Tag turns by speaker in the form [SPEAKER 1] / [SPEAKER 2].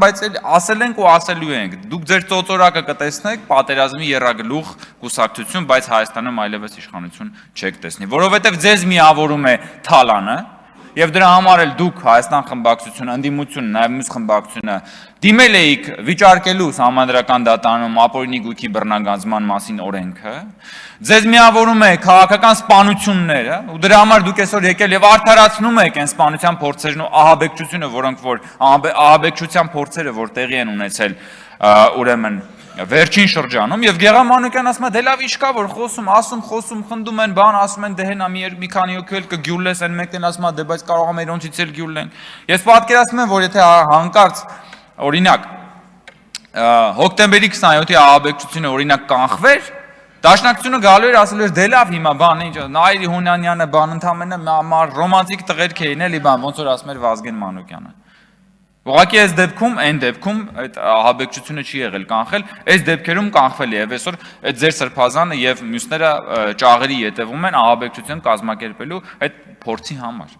[SPEAKER 1] բայց ասել ենք ու ասելու ենք, դուք ձեր ծոծորակը կտեսնեք, պատերազմի եռագլուխ կուսակցություն, բայց Հայաստանում այլևս իշխանություն չեք տեսնի, որովհետև ձեզ միավորում է Թալանը, եւ դրա համար էլ դուք Հայաստան խմբակցությունը, ընդդիմությունը, նաեւ մյուս խմբակցությունը դիմել էիք վիճարկելու Սահմանադրական դատարանում ապօրինի գույքի բռնագանձման մասին օրենքը, ձեզ միավորում է քաղաքական սպանությունները, ու դրա համար դուք այսօր եկել եւ արդարացնում եք այն սպանության փորձերն ու ահաբեկչությունը, որոնք որ ահաբեկչության փորձերը, որ տեղի են ունեցել, ուրեմն վերջին շրջանում եւ Գեղամ Մանուկյանն ասում է դե լավ ինչ կա որ խոսում խնդում են բան ասում են դե հենա մի քանի հոգի էլ կգյուլես են մեկն ասում է դե բայց կարող է մերոնցից էլ գյուլեն ես պատկերացնում եմ որ եթե հանկարծ օրինակ հոկտեմբերի 27-ի ահաբեկչությունը օրինակ կանխվեր Դաշնակցությունը գալու էր ասելու էր դե լավ հիմա բան ինչ Նայիրի Հունանյանը բան ընդամենը ռոմանտիկ տղերք էին էլի բան ոնց որ ասում էր Վազգեն Մանուկյանը Ուղղակի այս դեպքում, այն դեպքում այդ ահաբեկչությունը չի եղել կանխել, այս դեպքերում կանխվել է եւ այսօր այդ ձեր սրբազանը եւ մյուսները ճաղերի ետևում են ահաբեկչություն կազմակերպելու այդ փորձի համար։